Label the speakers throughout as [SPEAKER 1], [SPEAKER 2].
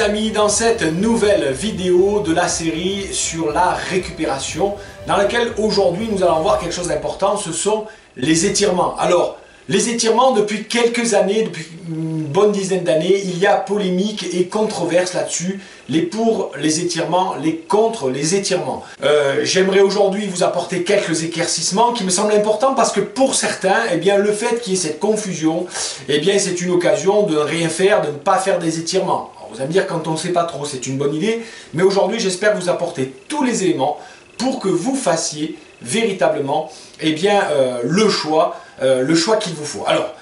[SPEAKER 1] amis dans cette nouvelle vidéo de la série sur la récupération dans laquelle aujourd'hui nous allons voir quelque chose d'important, ce sont les étirements. Alors, les étirements depuis quelques années, depuis une bonne dizaine d'années, il y a polémique et controverse là-dessus, les pour les étirements, les contre les étirements. J'aimerais aujourd'hui vous apporter quelques éclaircissements qui me semblent importants parce que pour certains, eh bien, le fait qu'il y ait cette confusion, eh bien, c'est une occasion de ne rien faire, de ne pas faire des étirements. Alors, vous allez me dire, quand on ne sait pas trop, c'est une bonne idée, mais aujourd'hui, j'espère vous apporter tous les éléments pour que vous fassiez véritablement eh bien, le choix qu'il vous faut. Alors,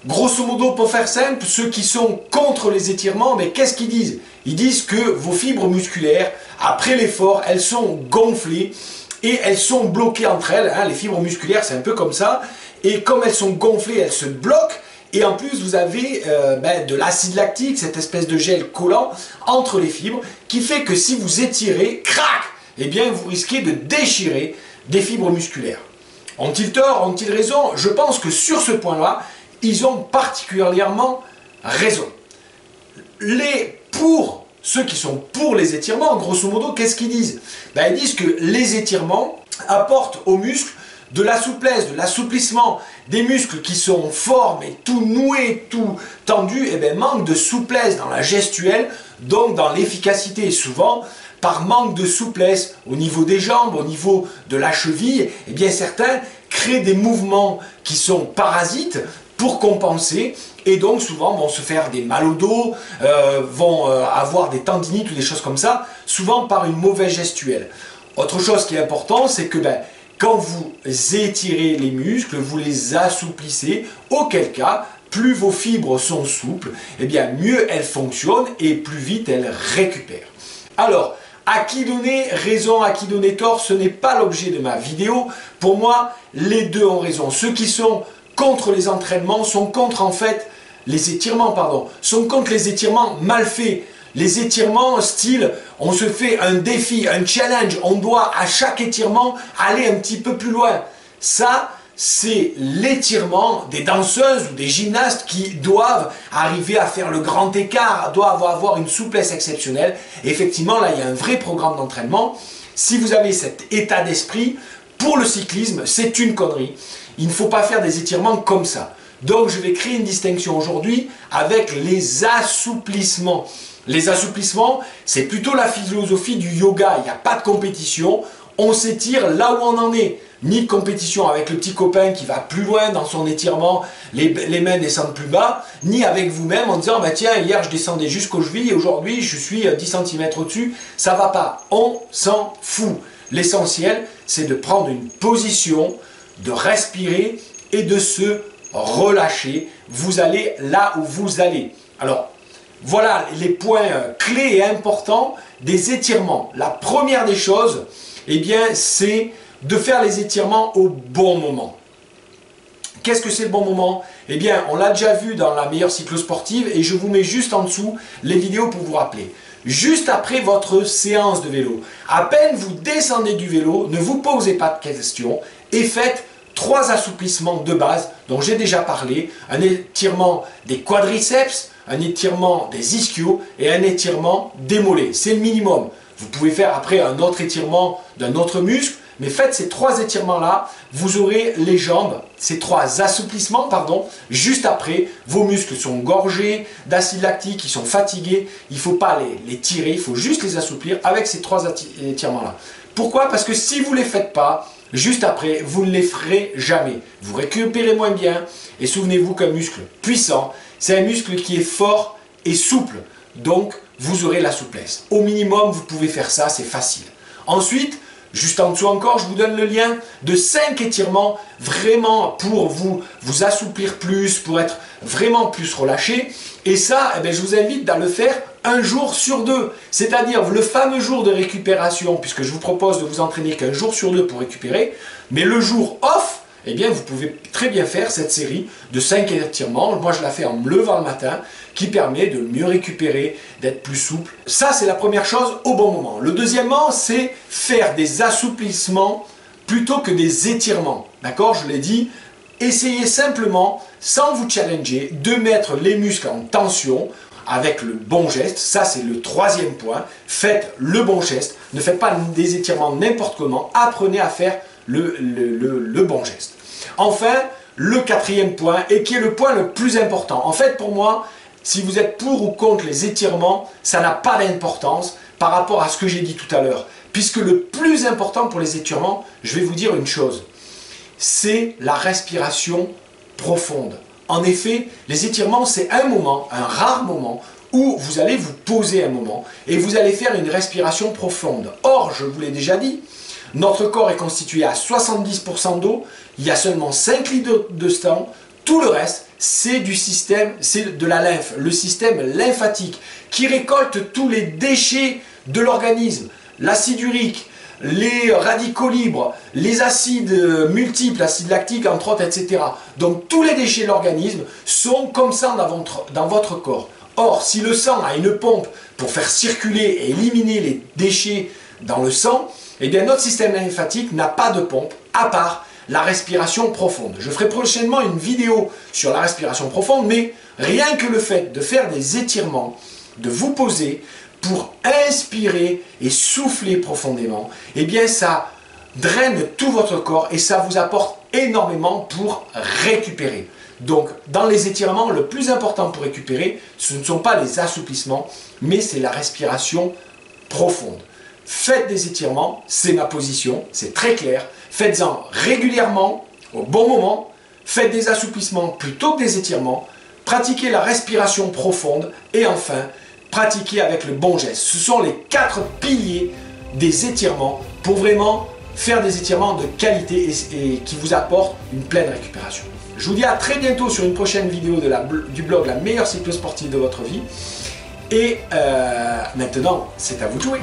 [SPEAKER 1] grosso modo, pour faire simple, ceux qui sont contre les étirements, mais qu'est-ce qu'ils disent? Ils disent que vos fibres musculaires, après l'effort, elles sont gonflées et elles sont bloquées entre elles. Hein, les fibres musculaires, c'est un peu comme ça. Et comme elles sont gonflées, elles se bloquent. Et en plus, vous avez de l'acide lactique, cette espèce de gel collant entre les fibres, qui fait que si vous étirez, crac, eh bien, vous risquez de déchirer des fibres musculaires. Ont-ils tort? Ont-ils raison? Je pense que sur ce point-là, ils ont particulièrement raison. Pour ceux qui sont pour les étirements, grosso modo, qu'est-ce qu'ils disent? Ils disent que les étirements apportent aux muscles de la souplesse, de l'assouplissement. Des muscles qui sont forts, mais tout noués, tout tendus, manquent de souplesse dans la gestuelle, donc dans l'efficacité. Souvent, par manque de souplesse au niveau des jambes, au niveau de la cheville, eh bien certains créent des mouvements qui sont parasites pour compenser et donc souvent vont se faire des mal au dos, vont avoir des tendinites ou des choses comme ça, souvent par une mauvaise gestuelle. Autre chose qui est important, c'est que quand vous étirez les muscles, vous les assouplissez, auquel cas, plus vos fibres sont souples, eh bien mieux elles fonctionnent et plus vite elles récupèrent. Alors, à qui donner raison, à qui donner tort, ce n'est pas l'objet de ma vidéo. Pour moi, les deux ont raison. Ceux qui sont contre les entraînements sont contre les étirements, sont contre les étirements mal faits. Les étirements style, on se fait un défi, un challenge, on doit à chaque étirement aller un petit peu plus loin. Ça, c'est l'étirement des danseuses ou des gymnastes qui doivent arriver à faire le grand écart, doivent avoir une souplesse exceptionnelle. Et effectivement, là, il y a un vrai programme d'entraînement. Si vous avez cet état d'esprit, pour le cyclisme, c'est une connerie. Il ne faut pas faire des étirements comme ça. Donc, je vais créer une distinction aujourd'hui avec les assouplissements. Les assouplissements, c'est plutôt la philosophie du yoga. Il n'y a pas de compétition. On s'étire là où on en est. Ni de compétition avec le petit copain qui va plus loin dans son étirement, les mains descendent plus bas, ni avec vous-même en disant tiens, hier je descendais jusqu'aux chevilles et aujourd'hui je suis 10 cm au-dessus. Ça va pas. On s'en fout. L'essentiel, c'est de prendre une position, de respirer et de se relâcher. Vous allez là où vous allez. Alors, voilà les points clés et importants des étirements. La première des choses, eh bien, c'est de faire les étirements au bon moment. Qu'est-ce que c'est le bon moment? Eh bien, on l'a déjà vu dans la meilleure cyclosportive et je vous mets juste en dessous les vidéos pour vous rappeler. Juste après votre séance de vélo, à peine vous descendez du vélo, ne vous posez pas de questions et faites 3 assouplissements de base dont j'ai déjà parlé. Un étirement des quadriceps, un étirement des ischios et un étirement des mollets. C'est le minimum. Vous pouvez faire après un autre étirement d'un autre muscle, mais faites ces 3 étirements-là, vous aurez les jambes, ces 3 assouplissements, juste après, vos muscles sont gorgés d'acide lactique, ils sont fatigués, il ne faut pas les tirer, il faut juste les assouplir avec ces 3 étirements-là. Pourquoi? Parce que si vous ne les faites pas, juste après, vous ne les ferez jamais. Vous récupérez moins bien, et souvenez-vous qu'un muscle puissant, c'est un muscle qui est fort et souple, donc vous aurez la souplesse. Au minimum, vous pouvez faire ça, c'est facile. Ensuite, juste en dessous encore, je vous donne le lien de 5 étirements vraiment pour vous assouplir plus, pour être vraiment plus relâché. Et ça, je vous invite à le faire un jour sur 2. C'est-à-dire le fameux jour de récupération, puisque je vous propose de vous entraîner qu'un jour sur 2 pour récupérer. Mais le jour off, vous pouvez très bien faire cette série de 5 étirements. Moi, je la fais en me levant le matin, qui permet de mieux récupérer, d'être plus souple. Ça, c'est la première chose au bon moment. Le deuxièmement, c'est faire des assouplissements plutôt que des étirements. D'accord? Je l'ai dit, essayez simplement, sans vous challenger, de mettre les muscles en tension avec le bon geste. Ça, c'est le troisième point. Faites le bon geste. Ne faites pas des étirements n'importe comment. Apprenez à faire le bon geste. Enfin, le quatrième point, et qui est le point le plus important. En fait, pour moi, si vous êtes pour ou contre les étirements, ça n'a pas d'importance par rapport à ce que j'ai dit tout à l'heure. Puisque le plus important pour les étirements, je vais vous dire une chose, c'est la respiration profonde. En effet, les étirements, c'est un moment, un rare moment, où vous allez vous poser un moment et vous allez faire une respiration profonde. Or, je vous l'ai déjà dit, notre corps est constitué à 70% d'eau, il y a seulement 5 litres de sang, tout le reste, c'est du système, c'est de la lymphe, le système lymphatique qui récolte tous les déchets de l'organisme, l'acide urique, les radicaux libres, les acides multiples, acide lactique entre autres, etc. Donc tous les déchets de l'organisme sont comme ça dans votre corps. Or, si le sang a une pompe pour faire circuler et éliminer les déchets dans le sang, eh bien notre système lymphatique n'a pas de pompe à part la respiration profonde. Je ferai prochainement une vidéo sur la respiration profonde, mais rien que le fait de faire des étirements, de vous poser pour inspirer et souffler profondément, eh bien ça draine tout votre corps et ça vous apporte énormément pour récupérer. Donc dans les étirements, le plus important pour récupérer, ce ne sont pas les assouplissements, mais c'est la respiration profonde. Faites des étirements, c'est ma position, c'est très clair. Faites-en régulièrement, au bon moment. Faites des assouplissements plutôt que des étirements. Pratiquez la respiration profonde. Et enfin, pratiquez avec le bon geste. Ce sont les 4 piliers des étirements pour vraiment faire des étirements de qualité et qui vous apportent une pleine récupération. Je vous dis à très bientôt sur une prochaine vidéo du blog La meilleure cyclosportive de votre vie. Et maintenant, c'est à vous de jouer.